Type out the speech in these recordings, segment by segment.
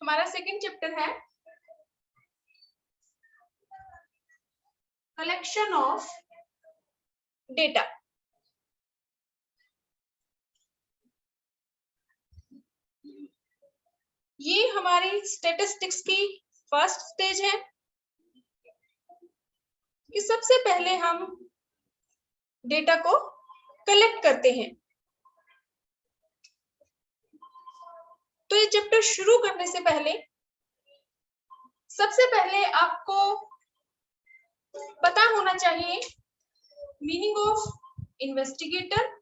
हमारा second chapter है collection of data. ये हमारी स्टैटिस्टिक्स की फर्स्ट स्टेज है कि सबसे पहले हम डेटा को कलेक्ट करते हैं। तो ये चैप्टर शुरू करने से पहले सबसे पहले आपको पता होना चाहिए meaning of investigator,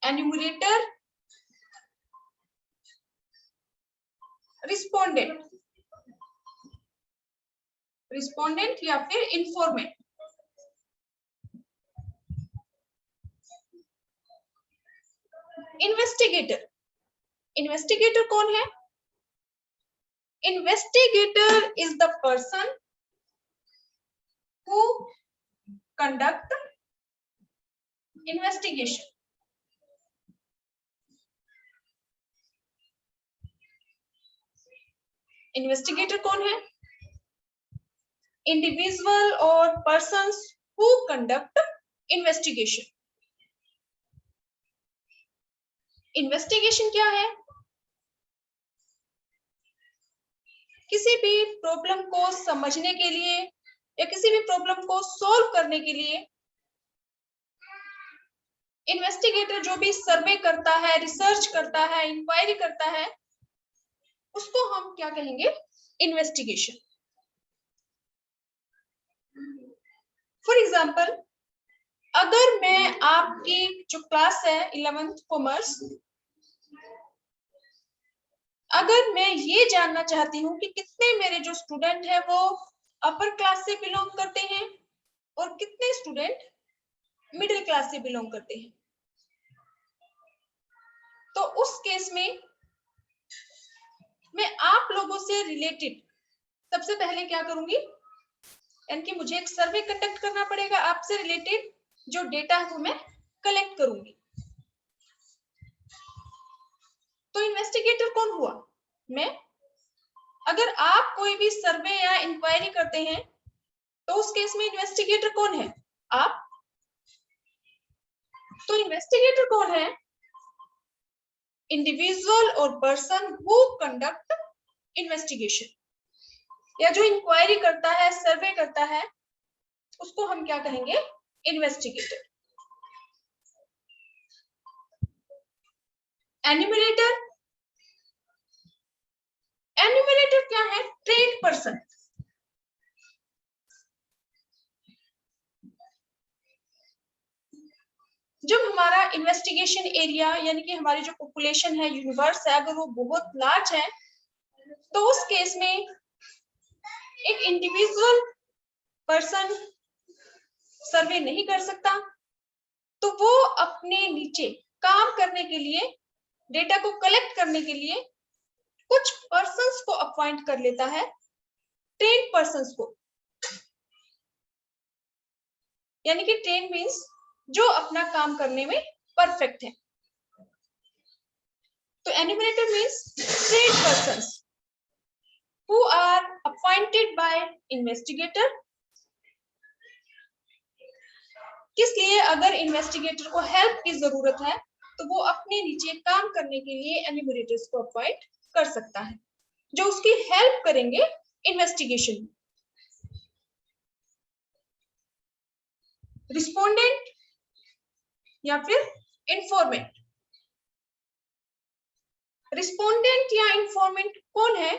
enumerator, respondent या फिर इंफॉर्मेंट। इन्वेस्टिगेटर कौन है? Investigator is the person who conduct investigation. Investigator कौन है? इंडिविजुअल और persons who conduct investigation. Investigation क्या है? किसी भी प्रॉब्लम को समझने के लिए या किसी भी प्रॉब्लम को सॉल्व करने के लिए इन्वेस्टिगेटर जो भी सर्वे करता है, रिसर्च करता है, इंक्वायरी करता है, उसको हम क्या कहेंगे? इन्वेस्टिगेशन। फॉर एग्जाम्पल, अगर मैं आपकी जो क्लास है 11th कॉमर्स, अगर मैं ये जानना चाहती हूँ कि कितने मेरे जो स्टूडेंट है वो अपर क्लास से बिलोंग करते हैं और कितने स्टूडेंट मिडिल क्लास से बिलोंग करते हैं, तो उस केस में मैं आप लोगों से रिलेटेड सबसे पहले क्या करूंगी, यानी कि मुझे एक सर्वे कंडक्ट करना पड़ेगा। आपसे रिलेटेड जो डेटा है वो मैं कलेक्ट करूंगी। तो इन्वेस्टिगेटर कौन हुआ? मैं। अगर आप कोई भी सर्वे या इंक्वायरी करते हैं तो उस केस में इन्वेस्टिगेटर कौन है? आप। तो इन्वेस्टिगेटर कौन है? इंडिविजुअल और पर्सन हु कंडक्ट इन्वेस्टिगेशन, या जो इंक्वायरी करता है, सर्वे करता है, उसको हम क्या कहेंगे? इन्वेस्टिगेटर। एन्यूमरेटर। एन्यूमरेटर क्या है? Train person. जब हमारा इन्वेस्टिगेशन एरिया यानी कि हमारी जो पॉपुलेशन है, यूनिवर्स है, अगर वो बहुत लार्ज है तो उस केस में एक इंडिविजुअल पर्सन सर्वे नहीं कर सकता, तो वो अपने नीचे काम करने के लिए, डेटा को कलेक्ट करने के लिए कुछ पर्सन्स को अपॉइंट कर लेता है, ट्रेन पर्सन्स को। यानी कि ट्रेन मींस जो अपना काम करने में परफेक्ट है। तो enumerator means train persons who are appointed by investigator. किस लिए? अगर इन्वेस्टिगेटर को हेल्प की जरूरत है तो वो अपने नीचे काम करने के लिए एन्यूमरेटर्स को अपॉइंट कर सकता है, जो उसकी हेल्प करेंगे इन्वेस्टिगेशन। रिस्पोंडेंट या फिर इंफॉर्मेंट। रिस्पोंडेंट या इंफॉर्मेंट कौन है?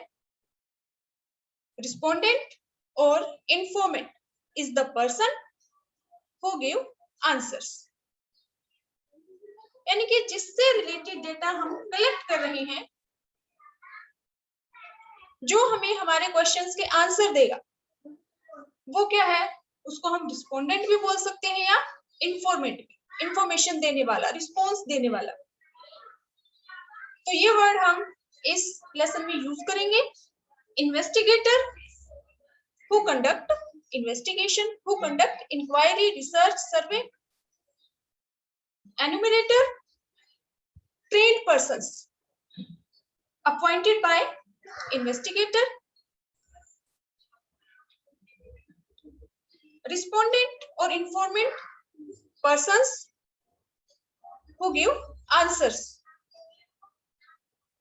रिस्पोंडेंट और इंफॉर्मेंट is the person who give answers. यानी कि जिससे रिलेटेड डेटा हम कलेक्ट कर रहे हैं, जो हमें हमारे क्वेश्चंस के आंसर देगा, वो क्या है? उसको हम रिस्पोंडेंट भी बोल सकते हैं या इंफॉर्मेंट भी, इंफॉर्मेशन देने वाला, रिस्पॉन्स देने वाला। तो ये वर्ड हम इस लेसन में यूज करेंगे। Investigator who conduct investigation, who conduct inquiry, research, survey. Enumerator trained persons appointed by investigator, respondent or informant persons who give answers,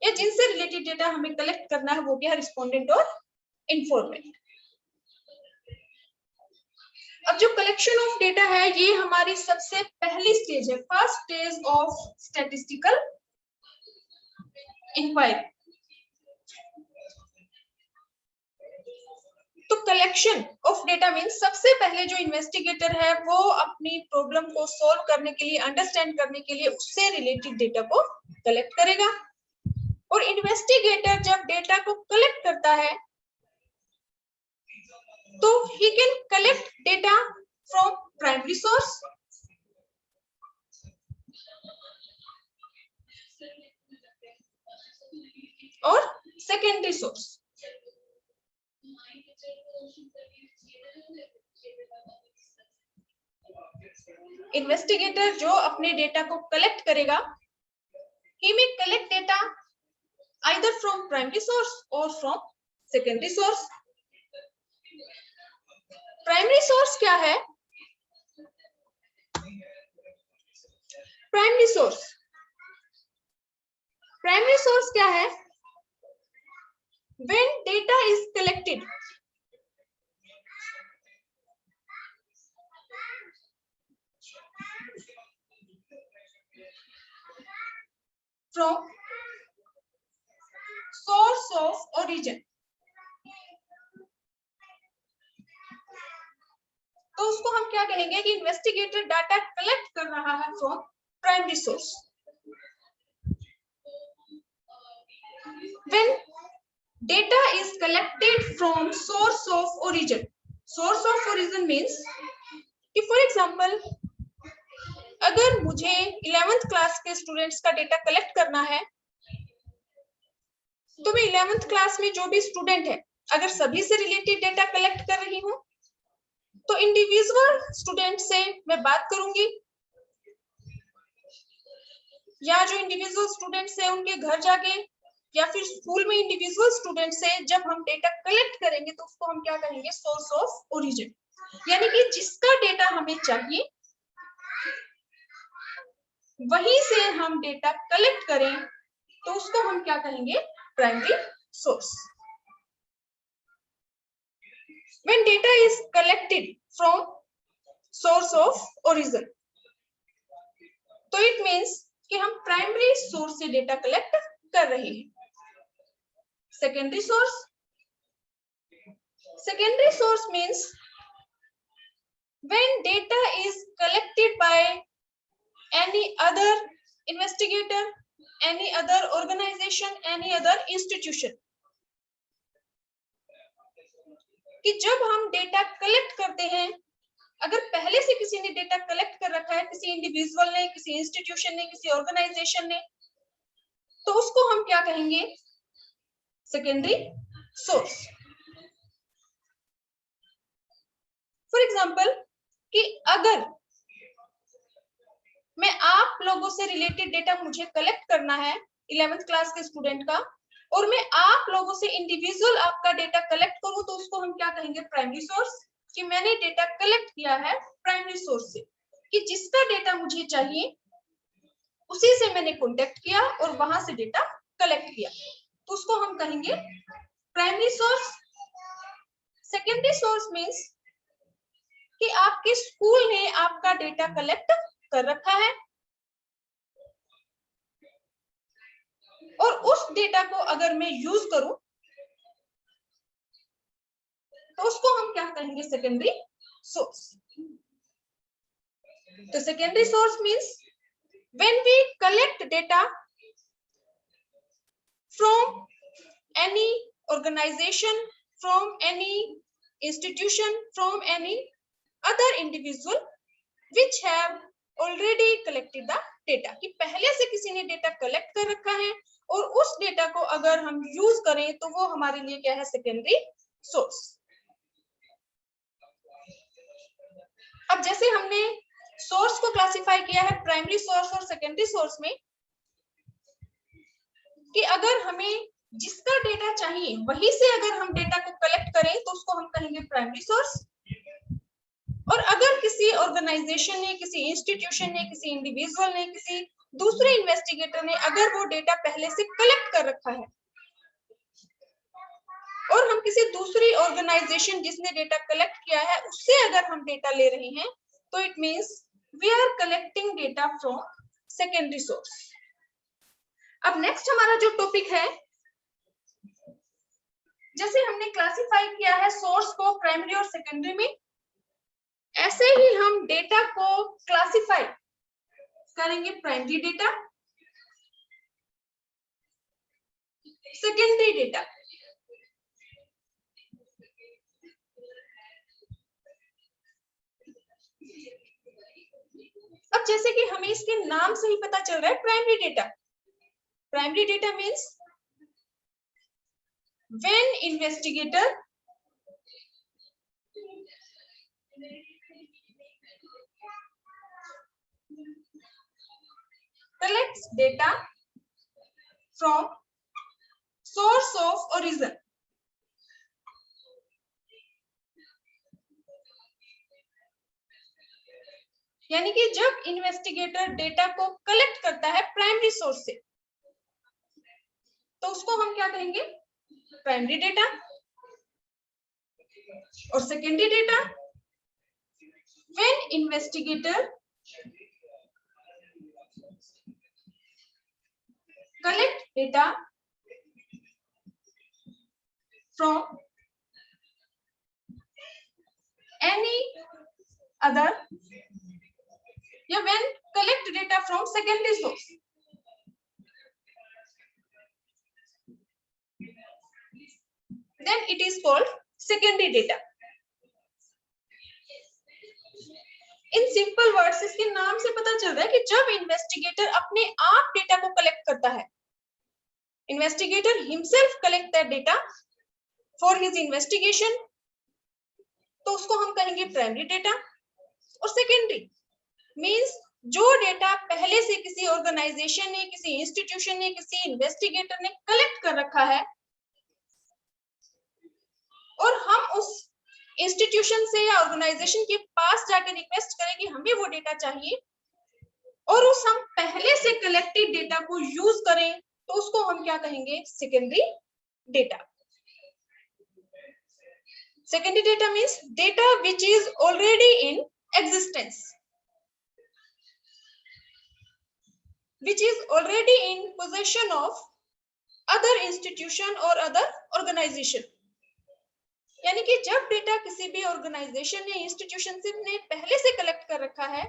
या जिनसे रिलेटेड डेटा हमें कलेक्ट करना है वो क्या, रिस्पोंडेंट और इंफॉर्मेंट। अब जो कलेक्शन ऑफ डेटा है ये हमारी सबसे पहली स्टेज है, first stage of statistical inquiry. तो कलेक्शन ऑफ डेटा मीन्स सबसे पहले जो इन्वेस्टिगेटर है वो अपनी प्रॉब्लम को सॉल्व करने के लिए, अंडरस्टैंड करने के लिए उससे रिलेटेड डेटा को कलेक्ट करेगा। और इन्वेस्टिगेटर जब डेटा को कलेक्ट करता है तो he can collect data from primary source और secondary source। इन्वेस्टिगेटर जो अपने डेटा को कलेक्ट करेगा, he may collect data either from primary source or from secondary source। Primary source क्या है? प्राइमरी सोर्स क्या है? When data is collected from source of origin, तो उसको हम क्या कहेंगे कि इन्वेस्टिगेटर डाटा कलेक्ट कर रहा है from primary source. When data is collected from source of origin, source of origin means कि फॉर एग्जांपल अगर मुझे 11th क्लास के स्टूडेंट्स का डेटा कलेक्ट करना है तो मैं 11th क्लास में जो भी स्टूडेंट है अगर सभी से रिलेटेड डेटा कलेक्ट कर रही हूँ तो इंडिविजुअल स्टूडेंट से मैं बात करूंगी, या जो इंडिविजुअल स्टूडेंट्स है उनके घर जाके, या फिर स्कूल में इंडिविजुअल स्टूडेंट से जब हम डेटा कलेक्ट करेंगे तो उसको हम क्या कहेंगे, सोर्स ऑफ ओरिजिन। यानी कि जिसका डेटा हमें चाहिए वहीं से हम डेटा कलेक्ट करें तो उसको हम क्या कहेंगे, primary source. When data is collected from source of origin, तो it means कि हम प्राइमरी सोर्स से डेटा कलेक्ट कर रहे हैं। Secondary source means when data is collected by any other investigator, any other organization, any other institution, कि जब हम डेटा कलेक्ट करते हैं, अगर पहले से किसी ने डेटा कलेक्ट कर रखा है, किसी इंडिविजुअल ने, किसी इंस्टीट्यूशन ने, किसी ऑर्गेनाइजेशन ने, तो उसको हम क्या कहेंगे, सेकेंडरी सोर्स। फॉर एग्जांपल कि अगर मैं आप लोगों से रिलेटेड डेटा मुझे कलेक्ट करना है 11th क्लास के स्टूडेंट का, और मैं आप लोगों से इंडिविजुअल आपका डेटा कलेक्ट करूं तो उसको हम क्या कहेंगे, प्राइमरी सोर्स। कि मैंने डेटा कलेक्ट किया है प्राइमरी सोर्स से, कि जिसका डेटा मुझे चाहिए उसी से मैंने कांटेक्ट किया और वहां से डेटा कलेक्ट किया, तो उसको हम कहेंगे primary source. Secondary source means कि आपके स्कूल ने आपका डेटा कलेक्ट कर रखा है और उस डेटा को अगर मैं यूज करूं तो उसको हम क्या कहेंगे, सेकेंडरी सोर्स। तो secondary source means when we collect data from any organisation, from any institution, from any other individual which have already collected the data, कि पहले से किसी ने डेटा कलेक्ट कर रखा है और उस डेटा को अगर हम यूज करें तो वो हमारे लिए क्या है, सेकेंडरी सोर्स। अब जैसे हमने सोर्स को क्लासिफाई किया है प्राइमरी सोर्स और सेकेंडरी सोर्स में, कि अगर हमें जिसका डेटा चाहिए वहीं से अगर हम डेटा को कलेक्ट करें तो उसको हम कहेंगे प्राइमरी सोर्स। और अगर किसी ऑर्गेनाइजेशन ने, किसी इंस्टीट्यूशन ने, किसी इंडिविजुअल ने, किसी दूसरे इन्वेस्टिगेटर ने अगर वो डेटा पहले से कलेक्ट कर रखा है और हम किसी दूसरी ऑर्गेनाइजेशन जिसने डेटा कलेक्ट किया है उससे अगर हम डेटा ले रहे हैं तो it means we are collecting data from secondary source. अब नेक्स्ट हमारा जो टॉपिक है, जैसे हमने क्लासिफाई किया है सोर्स को प्राइमरी और सेकेंडरी में, ऐसे ही हम डेटा को क्लासिफाई करेंगे प्राइमरी डेटा, सेकेंडरी डेटा। अब जैसे कि हमें इसके नाम से ही पता चल रहा है primary data. Primary data means when investigator collects data from source of origin। यानी कि जब इन्वेस्टिगेटर डेटा को कलेक्ट करता है प्राइमरी सोर्स से तो उसको हम क्या कहेंगे, प्राइमरी डेटा। और secondary data when investigator collect data from any other, या when collect data from secondary source, then it is called secondary data। In simple words इसके नाम से पता चल रहा है कि जब इन्वेस्टिगेटर अपने आप डेटा को कलेक्ट करता है, investigator himself collect that data for his investigation, तो उसको हम कहेंगे प्राइमरी डेटा। और सेकेंडरी मींस जो डेटा पहले से किसी ऑर्गेनाइजेशन ने, किसी इंस्टीट्यूशन ने, किसी इन्वेस्टिगेटर ने कलेक्ट कर रखा है और हम उस इंस्टीट्यूशन से या ऑर्गेनाइजेशन के पास जाकर रिक्वेस्ट करें कि हमें वो डेटा चाहिए और उस हम पहले से कलेक्टेड डेटा को यूज करें तो उसको हम क्या कहेंगे, secondary data. Secondary data means data which is already in existence, which is already in possession of other institution or other organization। यानी कि जब डेटा किसी भी ऑर्गेनाइजेशन या इंस्टीट्यूशन ने पहले से कलेक्ट कर रखा है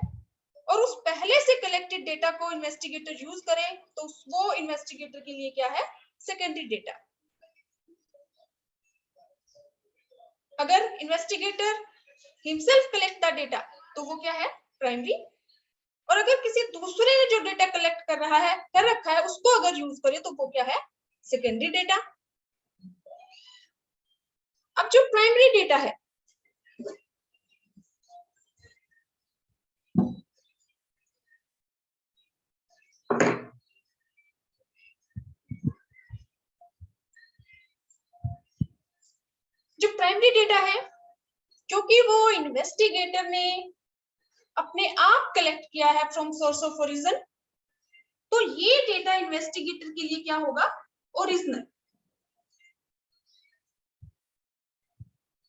और उस पहले से कलेक्टेड डेटा को इन्वेस्टिगेटर यूज करे तो वो इन्वेस्टिगेटर के लिए क्या है, सेकेंडरी डेटा। अगर investigator himself collect the data तो वो क्या है, प्राइमरी। और अगर किसी दूसरे ने जो डेटा कलेक्ट कर रखा है उसको अगर यूज करे तो वो क्या है, सेकेंडरी डेटा। अब जो प्राइमरी डेटा है जो प्राइमरी डेटा है, क्योंकि वो इन्वेस्टिगेटर ने अपने आप कलेक्ट किया है फ्रॉम सोर्स ऑफ ओरिजिन, तो ये डेटा इन्वेस्टिगेटर के लिए क्या होगा, ओरिजिनल।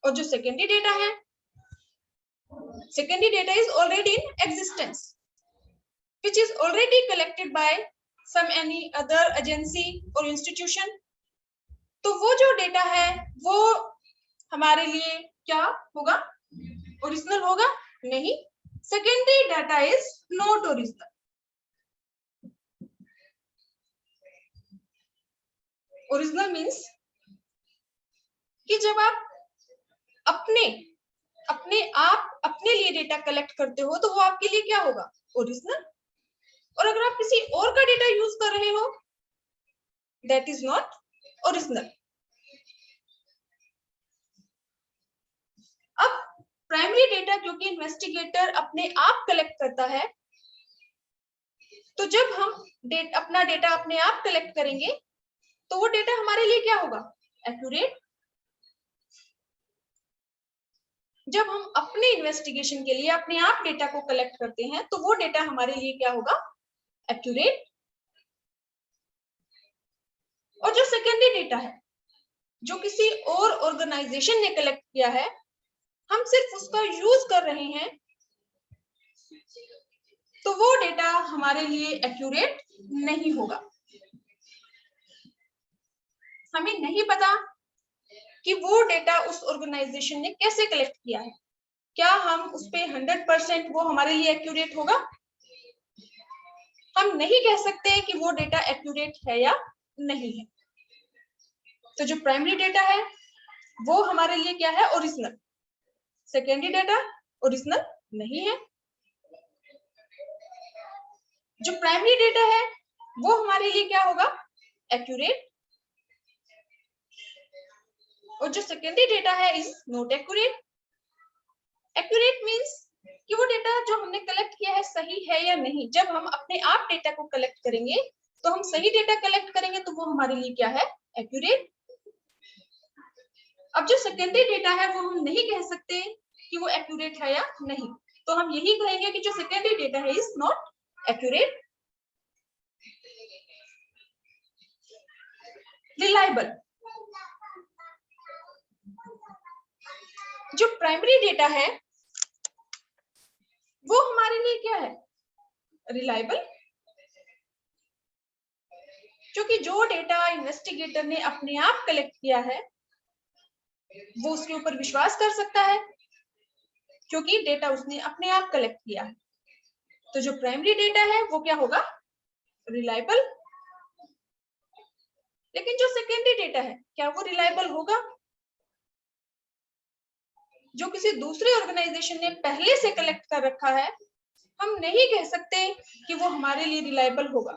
और जो सेकेंडरी डेटा है, secondary data is already in existence which is already collected by some any other agency or institution, तो वो जो डेटा है वो हमारे लिए क्या होगा, ओरिजिनल होगा नहीं। Secondary data is not original. Original means कि जब आप अपने आप अपने लिए डेटा कलेक्ट करते हो तो वो आपके लिए क्या होगा, ओरिजिनल। और अगर आप किसी और का डेटा यूज कर रहे हो दैट इज नॉट ओरिजिनल। अब प्राइमरी डेटा क्योंकि इन्वेस्टिगेटर अपने आप कलेक्ट करता है, तो जब हम अपना डेटा अपने आप कलेक्ट करेंगे तो वो डेटा हमारे लिए क्या होगा? एक्यूरेट। जब हम अपने इन्वेस्टिगेशन के लिए अपने आप डेटा को कलेक्ट करते हैं तो वो डेटा हमारे लिए क्या होगा? एक्यूरेट। और जो सेकेंडरी डेटा है जो किसी और ऑर्गेनाइजेशन ने कलेक्ट किया है, हम सिर्फ उसका यूज कर रहे हैं, तो वो डेटा हमारे लिए एक्यूरेट नहीं होगा। हमें नहीं पता कि वो डेटा उस ऑर्गेनाइजेशन ने कैसे कलेक्ट किया है। क्या हम उस पे 100% वो हमारे लिए एक्यूरेट होगा? हम नहीं कह सकते कि वो डेटा एक्यूरेट है या नहीं है। तो जो प्राइमरी डेटा है वो हमारे लिए क्या है? ओरिजिनल। सेकेंडरी डेटा ओरिजिनल नहीं है। जो प्राइमरी डेटा है वो हमारे लिए क्या होगा? एक्यूरेट। और जो सेकेंडरी डेटा है is not accurate. Accurate means कि वो डेटा जो हमने कलेक्ट किया है सही है या नहीं। जब हम अपने आप डेटा को कलेक्ट करेंगे तो हम सही डेटा कलेक्ट करेंगे तो वो हमारे लिए क्या है? एक्यूरेट। अब जो सेकेंडरी डेटा है वो हम नहीं कह सकते कि वो एक्यूरेट है या नहीं, तो हम यही कहेंगे कि जो सेकेंडरी डेटा है इज नॉट एक्यूरेट। रिलायबल। जो प्राइमरी डेटा है वो हमारे लिए क्या है? रिलायबल। क्योंकि जो डेटा इन्वेस्टिगेटर ने अपने आप कलेक्ट किया है वो उसके ऊपर विश्वास कर सकता है क्योंकि डेटा उसने अपने आप कलेक्ट किया है। तो जो प्राइमरी डेटा है वो क्या होगा? रिलायबल। लेकिन जो सेकेंडरी डेटा है क्या वो रिलायबल होगा? जो किसी दूसरे ऑर्गेनाइजेशन ने पहले से कलेक्ट कर रखा है, हम नहीं कह सकते कि वो हमारे लिए रिलायबल होगा।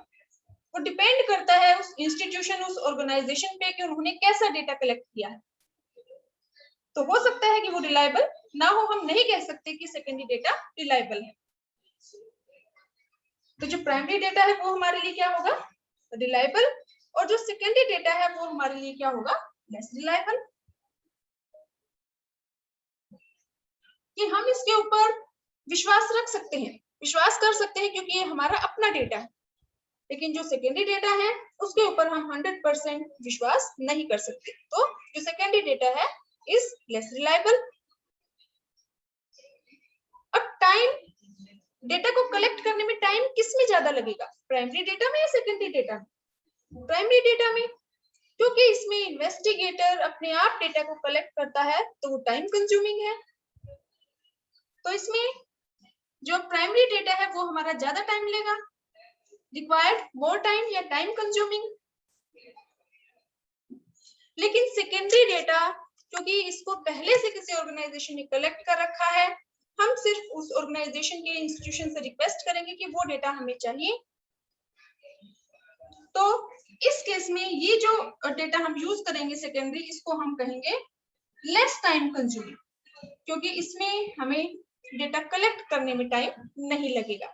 वो डिपेंड करता है उस इंस्टीट्यूशन, उस ऑर्गेनाइजेशन पे कि उन्होंने कैसा डेटा कलेक्ट किया है। तो हो सकता है कि वो रिलायबल ना हो, हम नहीं कह सकते कि सेकेंडरी डेटा रिलायबल है। तो जो प्राइमरी डेटा है वो हमारे लिए क्या होगा? रिलायबल। और जो सेकेंडरी डेटा है वो हमारे लिए क्या होगा? Less reliable. कि हम इसके ऊपर विश्वास रख सकते हैं, विश्वास कर सकते हैं क्योंकि ये हमारा अपना डेटा है। लेकिन जो सेकेंडरी डेटा है उसके ऊपर हम 100% विश्वास नहीं कर सकते। तो जो सेकेंडरी डेटा है इज लेस रिलायबल। अब टाइम, डेटा को कलेक्ट करने में टाइम किस में ज्यादा लगेगा? प्राइमरी डेटा में या सेकेंडरी डेटा में? प्राइमरी डेटा में, क्योंकि इसमें इन्वेस्टिगेटर अपने आप डेटा को कलेक्ट करता है तो वो टाइम कंज्यूमिंग है। तो इसमें जो प्राइमरी डेटा है वो हमारा ज्यादा टाइम लेगा, रिक्वायर्ड मोर टाइम या टाइम कंज्यूमिंग। लेकिन सेकेंडरी डेटा क्योंकि इसको पहले से किसी ऑर्गेनाइजेशन ने कलेक्ट कर रखा है, हम सिर्फ उस ऑर्गेनाइजेशन के इंस्टीट्यूशन से रिक्वेस्ट करेंगे कि वो डेटा हमें चाहिए। तो इस केस में ये जो डेटा हम यूज करेंगे सेकेंडरी, इसको हम कहेंगे लेस टाइम कंज्यूमिंग, क्योंकि इसमें हमें डेटा कलेक्ट करने में टाइम नहीं लगेगा।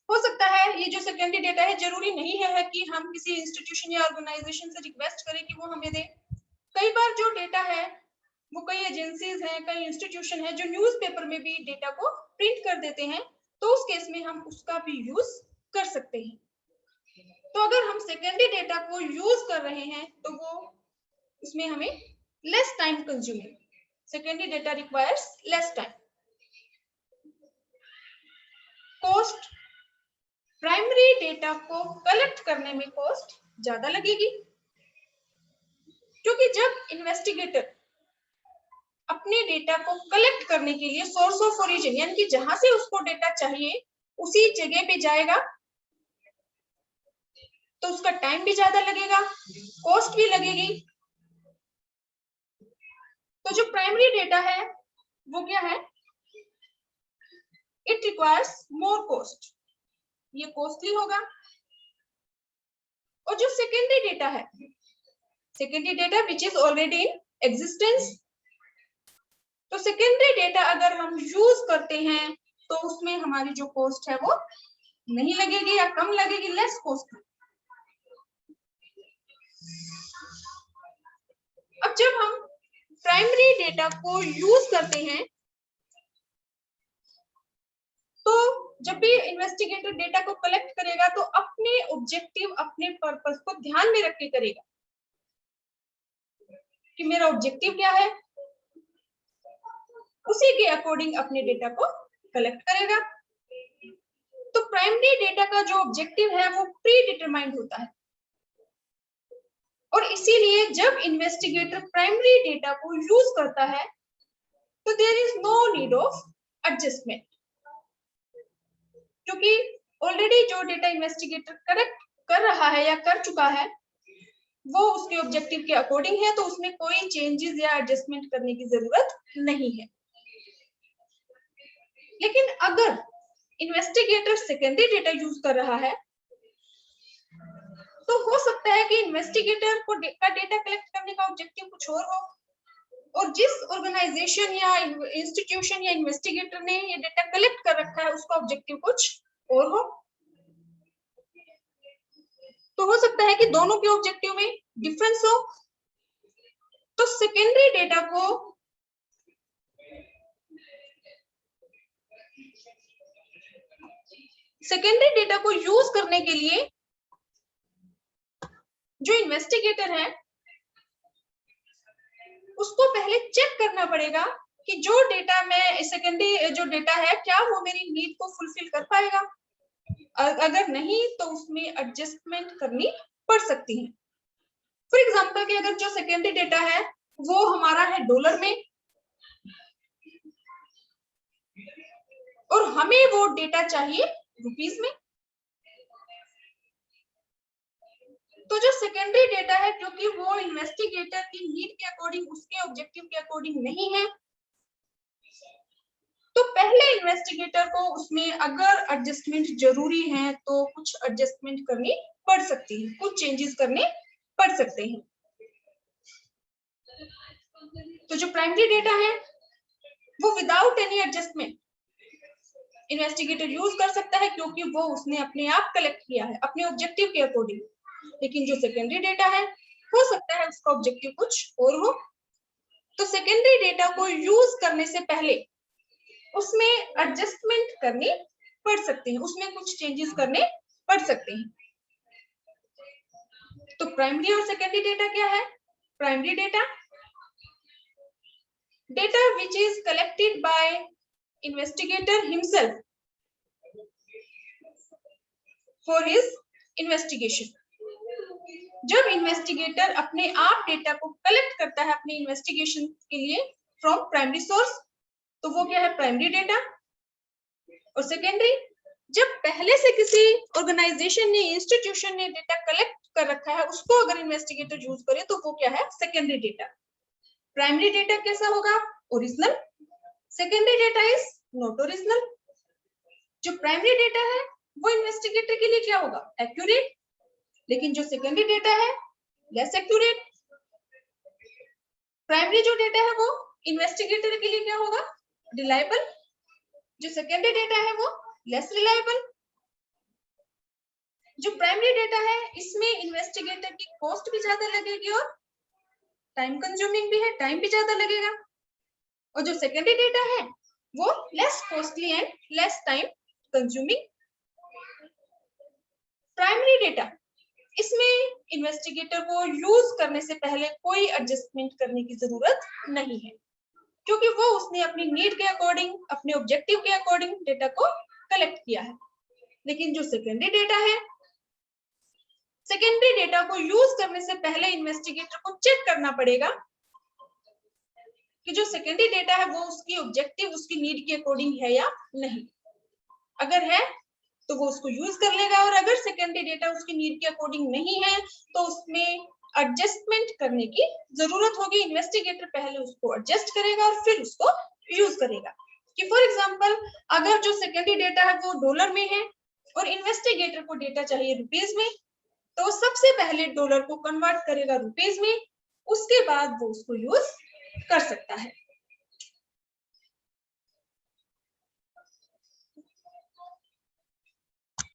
हो सकता है ये जो सेकेंडरी डेटा है, जरूरी नहीं है कि हम किसी इंस्टीट्यूशन या ऑर्गेनाइजेशन से रिक्वेस्ट करें कि वो हमें दे। कई बार जो डेटा है वो कई एजेंसीज हैं, कई इंस्टीट्यूशन है जो न्यूज़पेपर में भी डेटा को प्रिंट कर देते हैं, तो उस केस में हम उसका भी यूज कर सकते हैं। तो अगर हम सेकेंडरी डेटा को यूज कर रहे हैं तो वो उसमें हमें less time consuming, secondary data requires less time. Cost, primary data को कलेक्ट करने में कॉस्ट ज्यादा लगेगी, क्योंकि जब इन्वेस्टिगेटर अपने डेटा को कलेक्ट करने के लिए सोर्स ऑफ ओरिजिन यानी कि जहां से उसको डेटा चाहिए उसी जगह पे जाएगा तो उसका टाइम भी ज्यादा लगेगा, कॉस्ट भी लगेगी। तो जो प्राइमरी डेटा है वो क्या है? इट रिक्वायर्स मोर कॉस्ट, ये कॉस्टली होगा। और जो सेकेंडरी डेटा है, secondary data which is already in existence, तो सेकेंडरी डेटा अगर हम यूज करते हैं तो उसमें हमारी जो कॉस्ट है वो नहीं लगेगी या कम लगेगी, लेस कॉस्टली। अब जब हम प्राइमरी डेटा को यूज करते हैं तो जब भी इन्वेस्टिगेटर डेटा को कलेक्ट करेगा तो अपने ऑब्जेक्टिव, अपने पर्पस को ध्यान में रख के करेगा कि मेरा ऑब्जेक्टिव क्या है, उसी के अकॉर्डिंग अपने डेटा को कलेक्ट करेगा। तो प्राइमरी डेटा का जो ऑब्जेक्टिव है वो प्री डिटरमाइंड होता है और इसीलिए जब इन्वेस्टिगेटर प्राइमरी डेटा को यूज करता है तो there is no need of adjustment, क्योंकि ऑलरेडी जो डेटा इन्वेस्टिगेटर कलेक्ट कर रहा है या कर चुका है वो उसके ऑब्जेक्टिव के अकॉर्डिंग है, तो उसमें कोई चेंजेस या एडजस्टमेंट करने की जरूरत नहीं है। लेकिन अगर इन्वेस्टिगेटर सेकेंडरी डेटा यूज कर रहा है तो हो सकता है कि इन्वेस्टिगेटर को का डेटा कलेक्ट करने का ऑब्जेक्टिव कुछ और हो और जिस ऑर्गेनाइजेशन या इंस्टीट्यूशन या इन्वेस्टिगेटर ने ये डेटा कलेक्ट कर रखा है उसका ऑब्जेक्टिव कुछ और हो। तो हो सकता है कि दोनों के ऑब्जेक्टिव में डिफरेंस हो। तो सेकेंडरी डेटा को यूज करने के लिए जो इन्वेस्टिगेटर है उसको पहले चेक करना पड़ेगा कि जो डेटा मैं सेकेंडरी जो डेटा है क्या वो मेरी नीड को फुलफिल कर पाएगा। अगर नहीं तो उसमें एडजस्टमेंट करनी पड़ सकती है। फॉर एग्जांपल कि अगर जो सेकेंडरी डेटा है वो हमारा है डॉलर में और हमें वो डेटा चाहिए रुपीस में, तो जो सेकेंडरी डेटा है क्योंकि वो इन्वेस्टिगेटर की नीड के अकॉर्डिंग, उसके ऑब्जेक्टिव के अकॉर्डिंग नहीं है, तो पहले इन्वेस्टिगेटर को उसमें अगर एडजस्टमेंट जरूरी है तो कुछ एडजस्टमेंट करनी पड़ सकती है, कुछ चेंजेस करने पड़ सकते हैं। तो जो प्राइमरी डेटा है वो without any adjustment investigator use कर सकता है क्योंकि वो उसने अपने आप कलेक्ट किया है अपने ऑब्जेक्टिव के अकॉर्डिंग। लेकिन जो सेकेंडरी डेटा है हो सकता है उसका ऑब्जेक्टिव कुछ और हो। तो सेकेंडरी डेटा को यूज करने से पहले उसमें एडजस्टमेंट करनी पड़ सकती है, उसमें कुछ चेंजेस करने पड़ सकते हैं। तो प्राइमरी और सेकेंडरी डेटा क्या है? Primary data which is collected by investigator himself for his investigation। जब इन्वेस्टिगेटर अपने आप डेटा को कलेक्ट करता है अपने इन्वेस्टिगेशन के लिए फ्रॉम प्राइमरी सोर्स, तो वो क्या है? Primary data. और सेकेंडरी, जब पहले से किसी ऑर्गेनाइजेशन ने, इंस्टीट्यूशन ने डेटा कलेक्ट कर रखा है उसको अगर इन्वेस्टिगेटर यूज करे तो वो क्या है? Secondary data. प्राइमरी डेटा कैसा होगा? Original. Secondary data is not original. जो प्राइमरी डेटा है वो इन्वेस्टिगेटर के लिए क्या होगा? एक्यूरेट। लेकिन जो सेकेंडरी डेटा है लेस एक्यूरेट। प्राइमरी जो डेटा है वो इन्वेस्टिगेटर के लिए क्या होगा? रिलायबल। जो सेकेंडरी डेटा है वो लेस रिलायबल। जो प्राइमरी डेटा है इसमें इन्वेस्टिगेटर की कॉस्ट भी ज्यादा लगेगी और टाइम कंज्यूमिंग भी है, टाइम भी ज्यादा लगेगा। और जो सेकेंडरी डेटा है वो less costly and less time consuming. Primary data, इसमें इन्वेस्टिगेटर को यूज करने से पहले कोई एडजस्टमेंट करने की जरूरत नहीं है क्योंकि वो उसने अपनी नीड के अकॉर्डिंग, अपने ऑब्जेक्टिव के अकॉर्डिंग डेटा को कलेक्ट किया है। लेकिन जो सेकेंडरी डेटा है, सेकेंडरी डेटा को यूज करने से पहले इन्वेस्टिगेटर को चेक करना पड़ेगा कि जो सेकेंडरी डेटा है वो उसकी ऑब्जेक्टिव, उसकी नीड के अकॉर्डिंग है या नहीं। अगर है तो वो उसको यूज कर लेगा और अगर सेकेंडरी डेटा उसकी नीड के अकॉर्डिंग नहीं है तो उसमें एडजस्टमेंट करने की जरूरत होगी। इन्वेस्टिगेटर पहले उसको एडजस्ट करेगा और फिर उसको यूज करेगा। कि फॉर एग्जांपल अगर जो सेकेंडरी डेटा है वो डॉलर में है और इन्वेस्टिगेटर को डेटा चाहिए रुपीस में, तो सबसे पहले डॉलर को कन्वर्ट करेगा रुपीस में, उसके बाद वो उसको यूज कर सकता है।